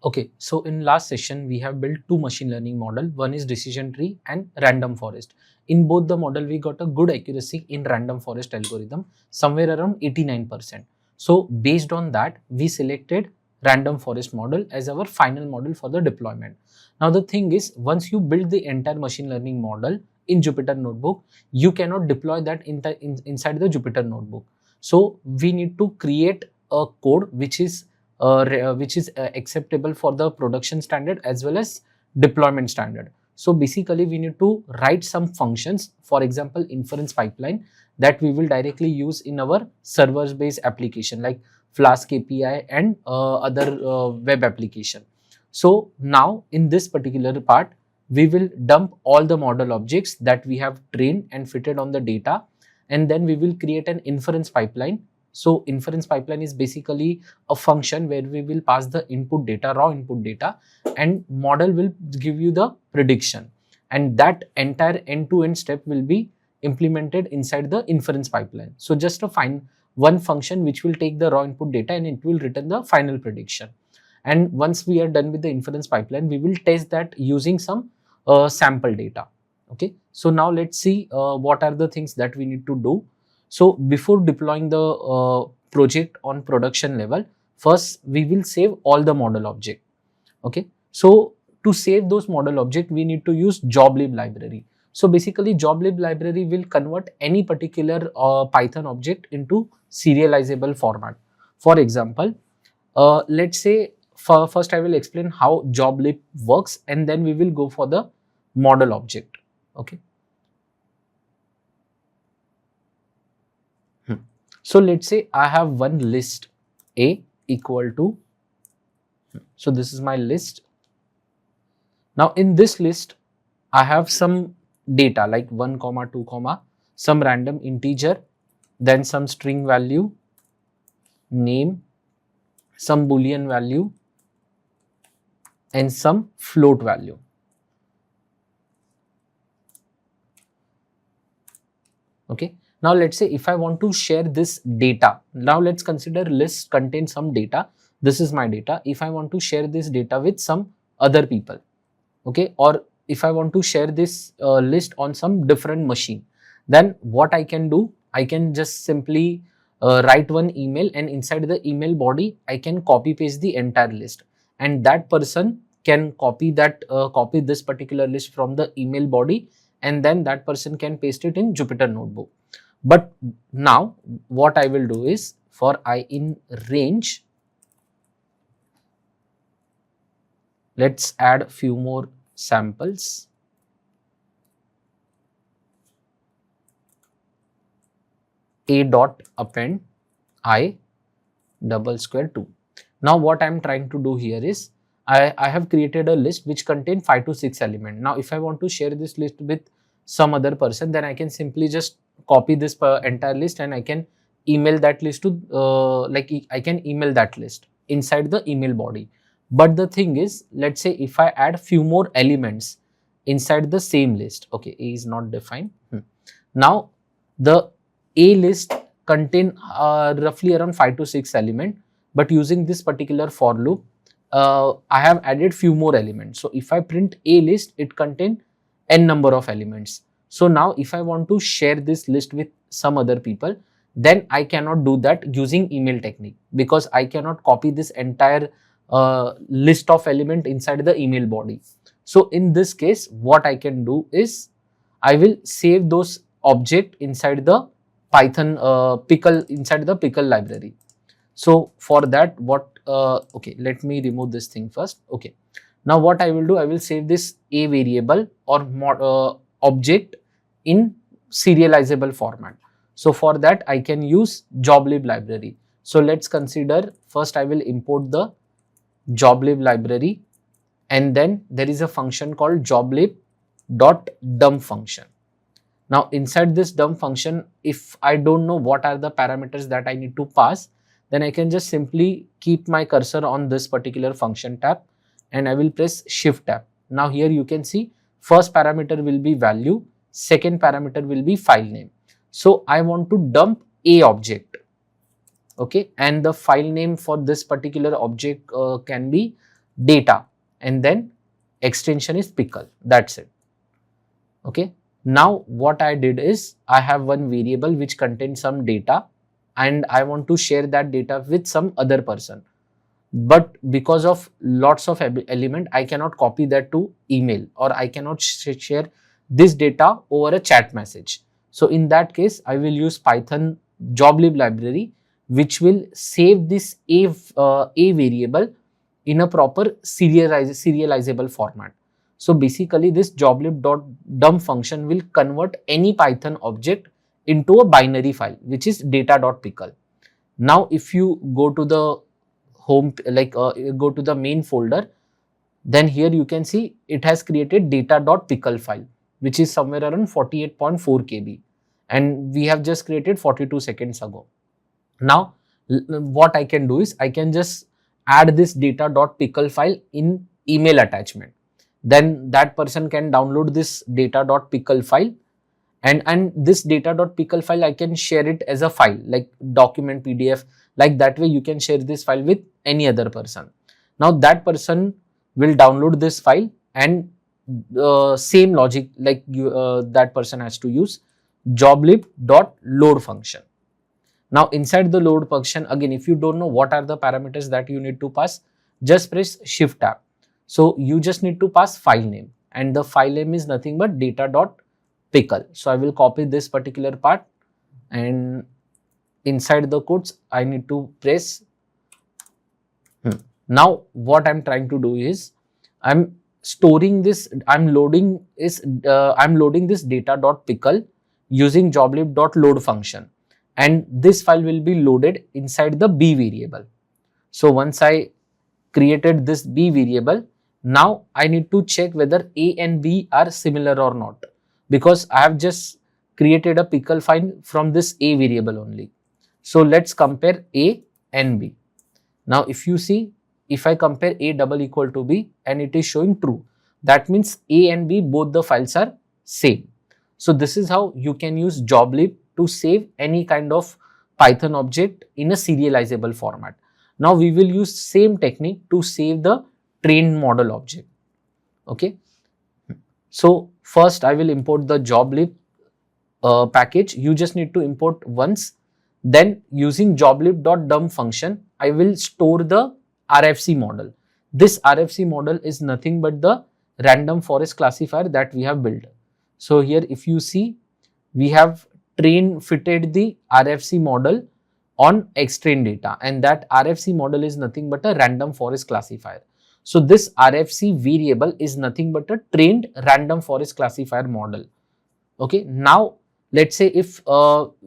Okay, so in last session, we have built two machine learning model. One is decision tree and random forest. In both the model, we got a good accuracy in random forest algorithm, somewhere around 89%. So based on that, we selected random forest model as our final model for the deployment. Now the thing is, once you build the entire machine learning model in Jupyter Notebook, you cannot deploy that inside the Jupyter Notebook. So we need to create a code which is acceptable for the production standard as well as deployment standard. So basically we need to write some functions, for example inference pipeline, that we will directly use in our server based application like Flask API and other web application. So now in this particular part, we will dump all the model objects that we have trained and fitted on the data, and then we will create an inference pipeline. So inference pipeline is basically a function where we will pass the input data, raw input data, and model will give you the prediction. And that entire end-to-end step will be implemented inside the inference pipeline. So just to find one function which will take the raw input data and it will return the final prediction. And once we are done with the inference pipeline, we will test that using some sample data. Okay. So now let's see what are the things that we need to do. So before deploying the project on production level, first we will save all the model object. Okay. So to save those model object, we need to use joblib library. So basically joblib library will convert any particular Python object into serializable format. For example, let's say first I will explain how joblib works and then we will go for the model object. Okay. So let's say I have one list A equal to, so this is my list. Now in this list, I have some data like 1, 2, some random integer, then some string value, name, some boolean value, and some float value. Okay. Now let's say if I want to share this data, now let's consider list contains some data. This is my data. If I want to share this data with some other people, okay, or if I want to share this list on some different machine, then what I can do, I can just simply write one email, and inside the email body, I can copy paste the entire list, and that person can copy this particular list from the email body, and then that person can paste it in Jupyter Notebook. But now what I will do is, for I in range, let's add a few more samples. A dot append I double square 2. Now what I am trying to do here is, I have created a list which contain 5 to 6 elements. Now if I want to share this list with some other person, then I can simply just copy this entire list and I can email that list to I can email that list inside the email body. But the thing is, let's say if I add few more elements inside the same list, okay, A is not defined. Now the A list contain roughly around 5 to 6 elements, but using this particular for loop, I have added few more elements. So if I print A list, it contain n number of elements. So now if I want to share this list with some other people, then I cannot do that using email technique, because I cannot copy this entire list of element inside the email body. So in this case, what I can do is, I will save those object inside the Python inside the pickle library. So for that, okay, let me remove this thing first. Okay. Now what I will do, I will save this A variable or object in serializable format. So for that, I can use joblib library. So let's consider, first I will import the joblib library, and then there is a function called joblib.dump function. Now inside this dump function, if I don't know what are the parameters that I need to pass, then I can just simply keep my cursor on this particular function tab and I will press shift tab. Now here you can see first parameter will be value, second parameter will be file name. So I want to dump A object, okay, and the file name for this particular object can be data, and then extension is pickle. That's it. Okay. Now what I did is I have one variable which contains some data and I want to share that data with some other person. But because of lots of element, I cannot copy that to email, or I cannot share this data over a chat message. So in that case, I will use Python joblib library, which will save this a variable in a proper serializable format. So basically this joblib.dump function will convert any Python object into a binary file, which is data.pickle. Now if you go to the home, go to the main folder, then here you can see it has created data.pickle file, which is somewhere around 48.4 KB, and we have just created 42 seconds ago. Now what I can do is I can just add this data.pickle file in email attachment. Then that person can download this data.pickle file, and this data.pickle file I can share it as a file like document PDF. Like that way you can share this file with any other person. Now that person will download this file, and same logic like that person has to use joblib.load function. Now inside the load function, again, if you don't know what are the parameters that you need to pass, just press shift tab. So you just need to pass file name, and the file name is nothing but data.pickle. So I will copy this particular part, and inside the quotes I need to press. Now what I'm trying to do is I'm storing this, I'm loading this data.pickle using joblib.load function, and this file will be loaded inside the b variable. So once I created this b variable, now I need to check whether a and b are similar or not, because I have just created a pickle file from this a variable only. So let's compare a and b. Now if you see, if I compare a double equal to b and it is showing true, that means a and b both the files are same. So this is how you can use joblib to save any kind of Python object in a serializable format. Now we will use same technique to save the trained model object. Okay. So first I will import the joblib package. You just need to import once. Then using joblib.dump function, I will store the RFC model. This RFC model is nothing but the random forest classifier that we have built. So here if you see, we have fitted the RFC model on extrained data, and that RFC model is nothing but a random forest classifier. So this RFC variable is nothing but a trained random forest classifier model. Okay. Now let's say if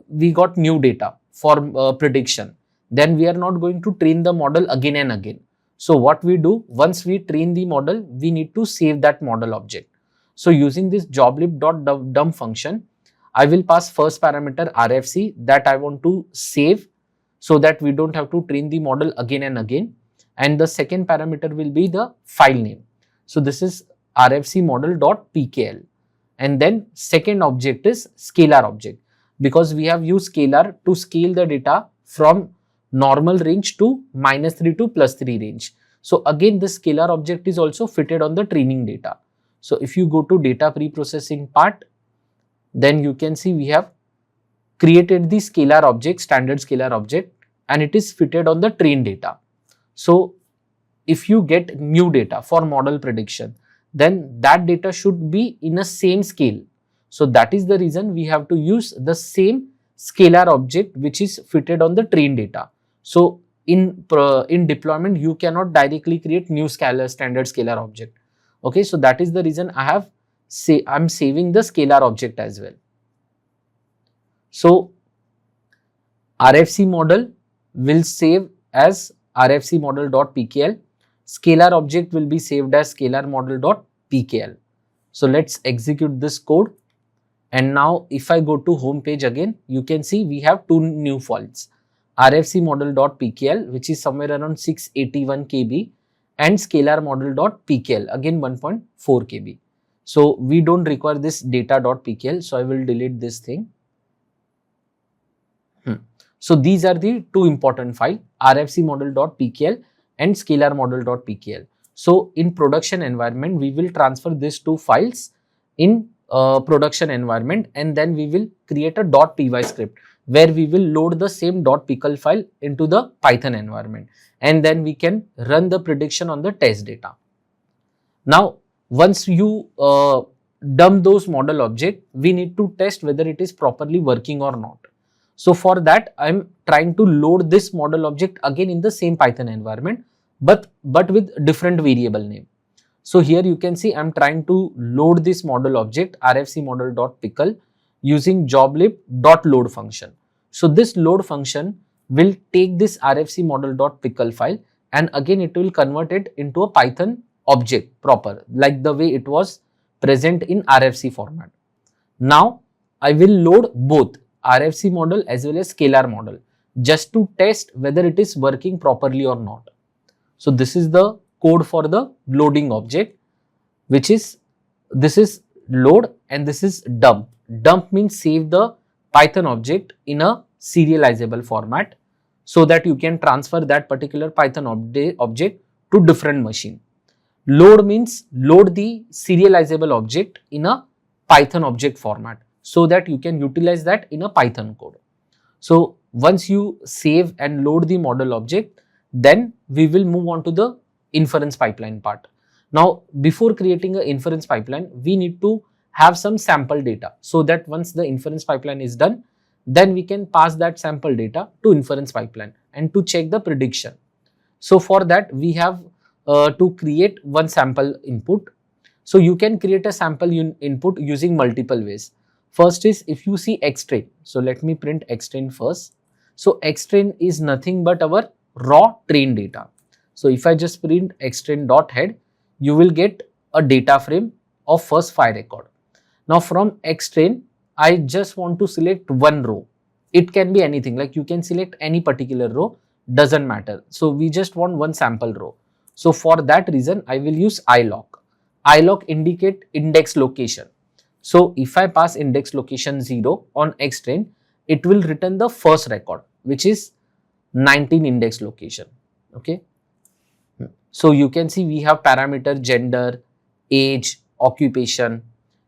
we got new data for prediction, then we are not going to train the model again and again. So what we do, once we train the model, we need to save that model object. So using this joblib.dump function, I will pass first parameter RFC that I want to save, so that we don't have to train the model again and again. And the second parameter will be the file name. So this is RFC model.pkl. And then second object is scalar object, because we have used scalar to scale the data from normal range to -3 to +3 range. So again, this scalar object is also fitted on the training data. So if you go to data preprocessing part, then you can see we have created the scalar object, standard scalar object, and it is fitted on the trained data. So if you get new data for model prediction, then that data should be in a same scale. So that is the reason we have to use the same scalar object which is fitted on the trained data. So in deployment, you cannot directly create new standard scalar object. Okay, so that is the reason I'm saving the scalar object as well. So RFC model will save as RFC model.pkl. Scalar object will be saved as scalar model.pkl. So let's execute this code. And now if I go to home page again, you can see we have two new files, RFC model.pkl, which is somewhere around 681 KB, and scalar model.pkl, again 1.4 KB. So we don't require this data.pkl. So I will delete this thing. So these are the two important files, RFC model.pkl and scalar model.pkl. So in production environment, we will transfer these two files in production environment, and then we will create a .py script where we will load the same .pickle file into the Python environment, and then we can run the prediction on the test data. Now, once you dump those model object, we need to test whether it is properly working or not. So for that, I'm trying to load this model object again in the same Python environment, but with different variable name. So here you can see I'm trying to load this model object rfc model.pickle using joblib.load function. So this load function will take this rfc model.pickle file, and again it will convert it into a Python object proper, like the way it was present in RFC format. Now I will load both RFC model as well as scalar model just to test whether it is working properly or not. So this is the code for the loading object, which is, this is load and this is dump. Dump means save the Python object in a serializable format so that you can transfer that particular Python object to different machine. Load means load the serializable object in a Python object format so that you can utilize that in a Python code. So once you save and load the model object, then we will move on to the inference pipeline part. Now, before creating an inference pipeline, we need to have some sample data so that once the inference pipeline is done, then we can pass that sample data to inference pipeline and to check the prediction. So for that, we have to create one sample input. So you can create a sample input using multiple ways. First is if you see xtrain. So let me print xtrain first. So xtrain is nothing but our raw train data. So if I just print xtrain.head, you will get a data frame of first 5 record. Now from xtrain, I just want to select one row. It can be anything, like you can select any particular row, doesn't matter. So we just want one sample row. So for that reason, I will use iloc. Iloc indicate index location. So if I pass index location 0 on xtrain, it will return the first record, which is 19 index location. Okay. So you can see we have parameter gender, age, occupation.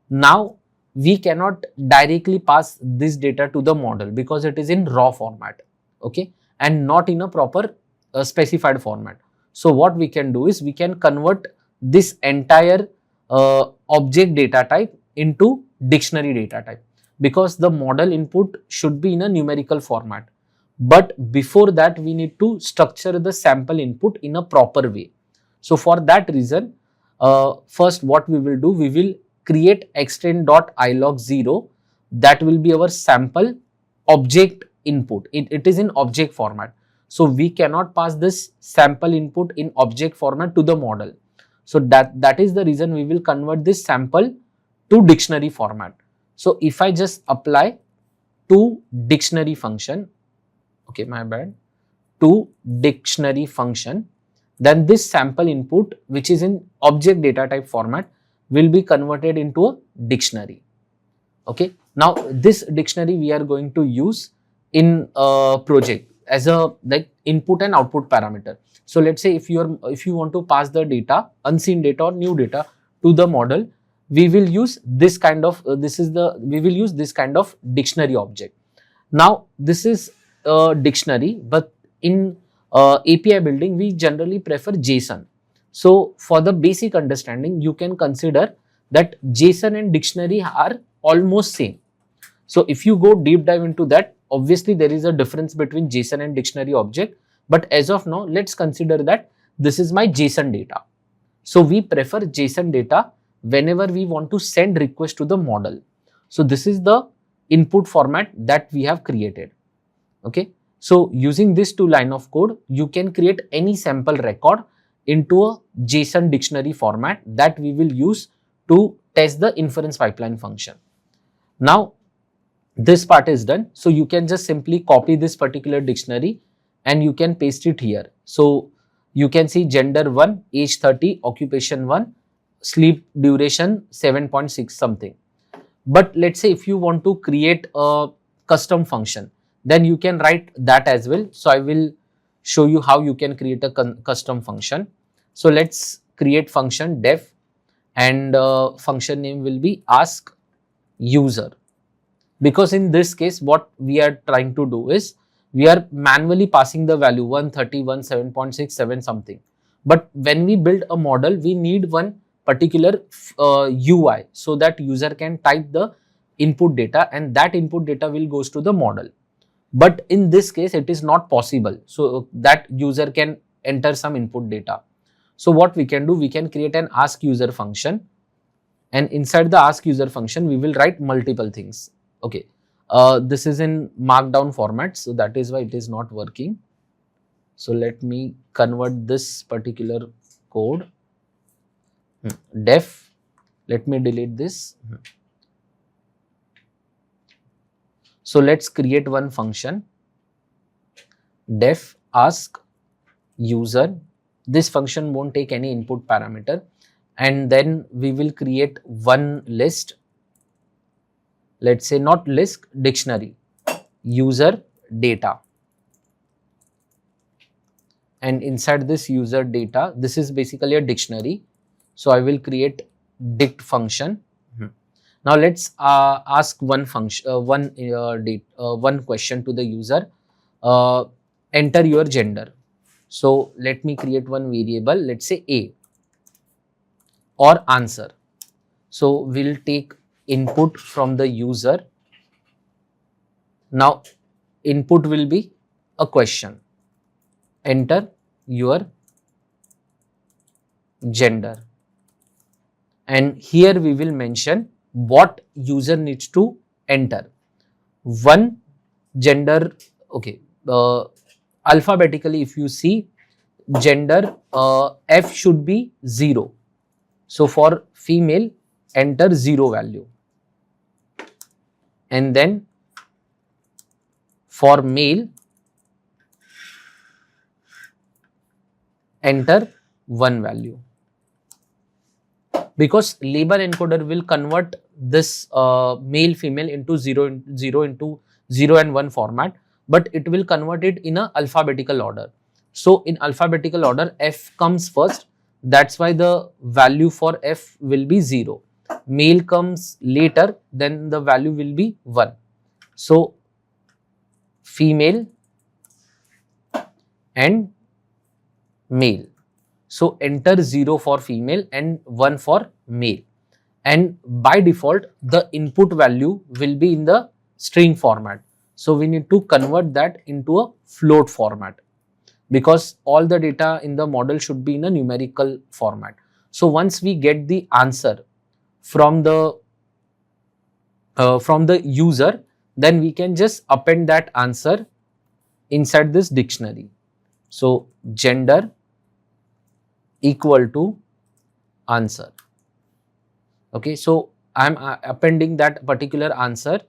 Now we cannot directly pass this data to the model because it is in raw format, okay, and not in a proper specified format. So what we can do is we can convert this entire object data type into dictionary data type, because the model input should be in a numerical format. But before that, we need to structure the sample input in a proper way. So for that reason, first what we will do, we will create xtrain.ilog0. That will be our sample object input. It is in object format. So we cannot pass this sample input in object format to the model. So that is the reason we will convert this sample to dictionary format. So if I just apply to dictionary function, okay, my bad, to dictionary function, then this sample input, which is in object data type format, will be converted into a dictionary. Okay. Now this dictionary we are going to use in a project as a like input and output parameter. So let's say if you want to pass the data, unseen data or new data to the model, we will use this kind of dictionary object. Now this is a dictionary, but in API building we generally prefer JSON. So for the basic understanding, you can consider that JSON and dictionary are almost same. So if you go deep dive into that, obviously there is a difference between JSON and dictionary object, but as of now, let's consider that this is my JSON data. So we prefer JSON data whenever we want to send request to the model. So this is the input format that we have created. Okay. So using this 2 line of code, you can create any sample record into a JSON dictionary format that we will use to test the inference pipeline function. Now this part is done. So you can just simply copy this particular dictionary and you can paste it here. So you can see gender 1, age 30, occupation 1, sleep duration 7.6 something. But let's say if you want to create a custom function, then you can write that as well. So I will show you how you can create a custom function. So let's create function def, and function name will be ask user. Because in this case, what we are trying to do is we are manually passing the value 131, 7.67 something. But when we build a model, we need one particular UI so that user can type the input data, and that input data will goes to the model. But in this case, it is not possible. So that user can enter some input data. So what we can do, we can create an ask user function, and inside the ask user function, we will write multiple things. Okay, this is in markdown format, so that is why it is not working. So let me convert this particular code. Def, let me delete this. So let's create one function, def ask user. This function won't take any input parameter, and then we will create one list. Let's say not list, dictionary, user data. And inside this user data, this is basically a dictionary. So I will create dict function. Now let's ask one function, one question to the user. Enter your gender. So let me create one variable. Let's say A or answer. So we'll take input from the user. Now input will be a question. Enter your gender. And here we will mention what user needs to enter. One gender, okay, alphabetically if you see, gender F should be 0. So for female, enter 0 value. And then for male, enter 1 value. Because label encoder will convert this male female into 0 and 1 format, but it will convert it in a alphabetical order. So in alphabetical order, F comes first. That's why the value for F will be 0. Male comes later, then the value will be 1. So female and male. So enter 0 for female and 1 for male. And by default, the input value will be in the string format. So we need to convert that into a float format, because all the data in the model should be in a numerical format. So once we get the answer from the user, then we can just append that answer inside this dictionary. So gender equal to answer. Okay, so I am appending that particular answer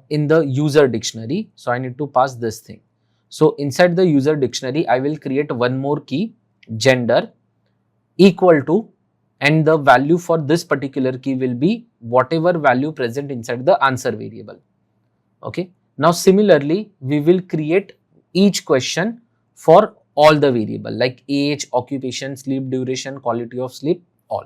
in the user dictionary. So I need to pass this thing. So inside the user dictionary, I will create one more key, gender equal to, and the value for this particular key will be whatever value present inside the answer variable. Okay. Now similarly, we will create each question for all the variable like age, occupation, sleep duration, quality of sleep, all.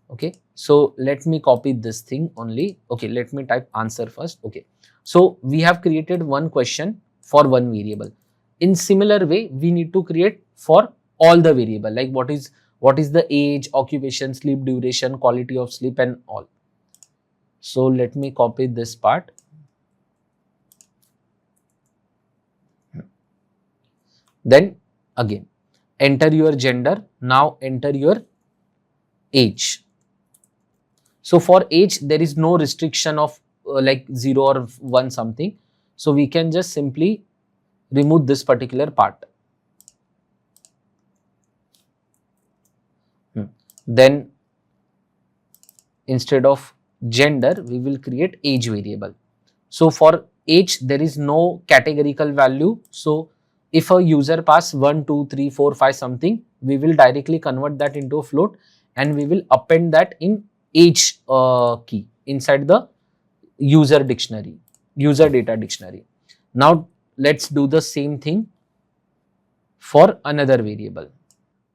Okay. So let me copy this thing only. Okay. Let me type answer first. Okay. So we have created one question for one variable. In similar way, we need to create for all the variable, like what is the age, occupation, sleep duration, quality of sleep, and all. So let me copy this part. Then again, enter your gender. Now enter your age. So for age, there is no restriction of like 0 or 1 something. So we can just simply remove this particular part. Then instead of gender, we will create age variable. So for age, there is no categorical value. So if a user pass 1, 2, 3, 4, 5 something, we will directly convert that into a float, and we will append that in age key inside the user dictionary, user data dictionary. Now let's do the same thing for another variable.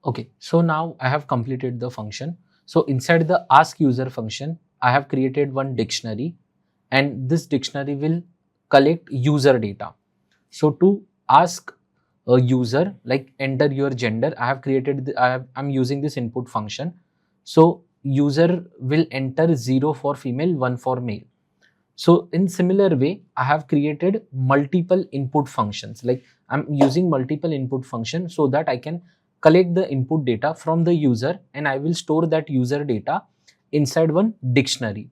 Okay, so now I have completed the function. So inside the ask user function, I have created one dictionary, and this dictionary will collect user data. So to ask a user, like enter your gender, I have created, I'm using this input function. So user will enter 0 for female, 1 for male. So in similar way, I have created multiple input functions. Like I'm using multiple input functions so that I can collect the input data from the user, and I will store that user data inside one dictionary.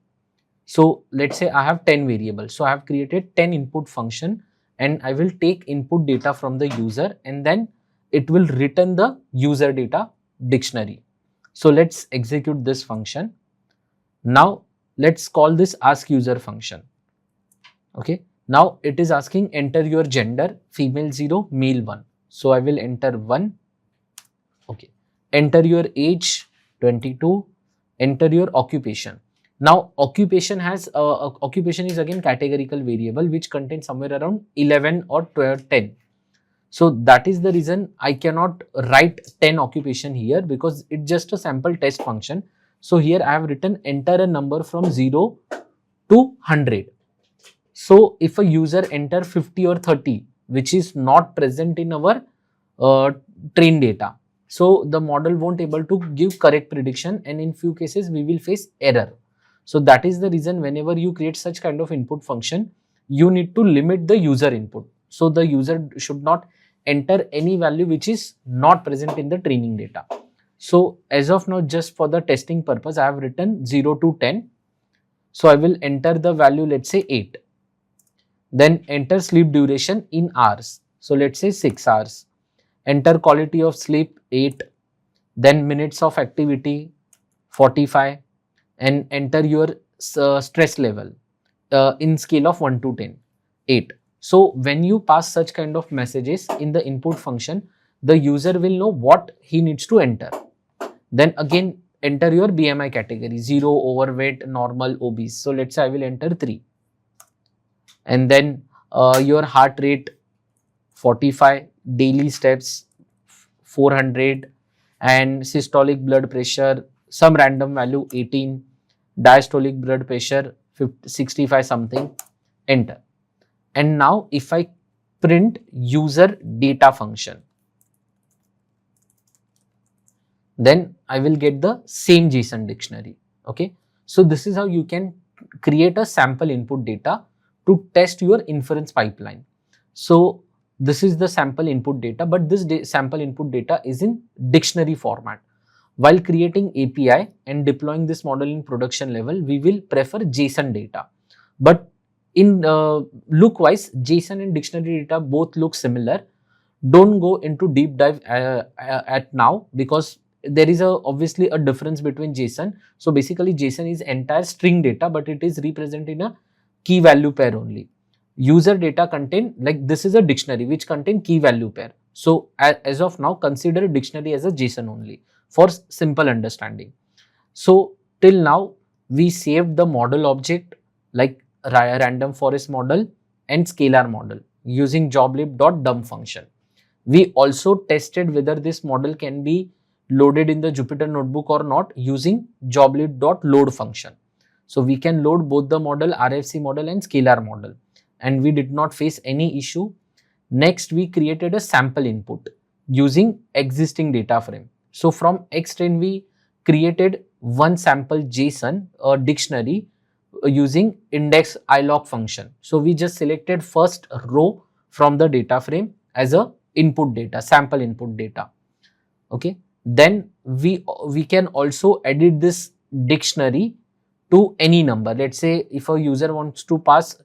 So let's say I have 10 variables. So I have created 10 input function, and I will take input data from the user, and then it will return the user data dictionary. So let's execute this function. Now let's call this ask user function. Okay. Now it is asking enter your gender, female 0, male 1. So I will enter 1. Okay. Enter your age, 22. Enter your occupation. Now occupation has occupation is again categorical variable which contains somewhere around 11 or 12, 10. So that is the reason I cannot write 10 occupation here, because it's just a sample test function. So here I have written enter a number from 0 to 100. So if a user enter 50 or 30, which is not present in our train data, so the model won't able to give correct prediction, and in few cases we will face error. So that is the reason whenever you create such kind of input function, you need to limit the user input. So the user should not enter any value which is not present in the training data. So as of now, just for the testing purpose, I have written 0 to 10. So I will enter the value, let's say 8. Then enter sleep duration in hours. So let's say 6 hours. Enter quality of sleep 8. Then minutes of activity 45. And enter your stress level in scale of 1 to 10, 8. So when you pass such kind of messages in the input function, the user will know what he needs to enter. Then again enter your BMI category, 0, overweight, normal, obese. So let's say I will enter 3. And then your heart rate 45, daily steps 400, and systolic blood pressure some random value 18, diastolic blood pressure 65 something, enter. And now if I print user data function, then I will get the same JSON dictionary. Okay, so this is how you can create a sample input data to test your inference pipeline. So this is the sample input data, but this sample input data is in dictionary format. While creating API and deploying this model in production level, we will prefer JSON data. But in look wise, JSON and dictionary data both look similar. Don't go into deep dive at now, because there is obviously a difference between JSON. So basically JSON is entire string data, but it is represented in a key value pair only. User data contain, like this is a dictionary which contain key value pair. So as of now, consider dictionary as a JSON only for simple understanding. So till now we saved the model object like random forest model and scalar model using joblib.dump function. We also tested whether this model can be loaded in the Jupyter notebook or not using joblib.load function. So we can load both the model, RFC model and scalar model, and we did not face any issue. Next, we created a sample input using existing data frame. So from Xtrain, we created one sample JSON dictionary using index ilog function. So we just selected first row from the data frame as a input data, sample input data. Okay. Then we can also edit this dictionary to any number. Let's say if a user wants to pass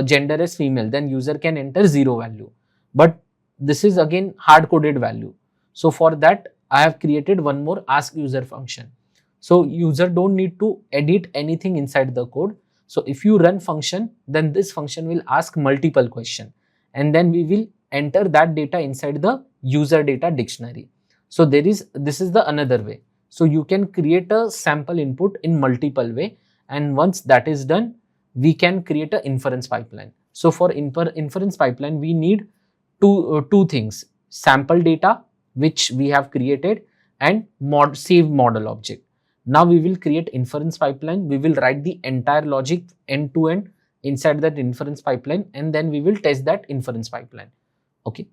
gender as female, then user can enter 0 value. But this is again hard coded value. So for that, I have created one more ask user function. So user don't need to edit anything inside the code. So if you run function, then this function will ask multiple questions, and then we will enter that data inside the user data dictionary. So this is the another way. So you can create a sample input in multiple way, and once that is done, we can create an inference pipeline. So for inference pipeline, we need two things: sample data which we have created, and save model object. Now we will create inference pipeline. We will write the entire logic end to end inside that inference pipeline, and then we will test that inference pipeline. Okay.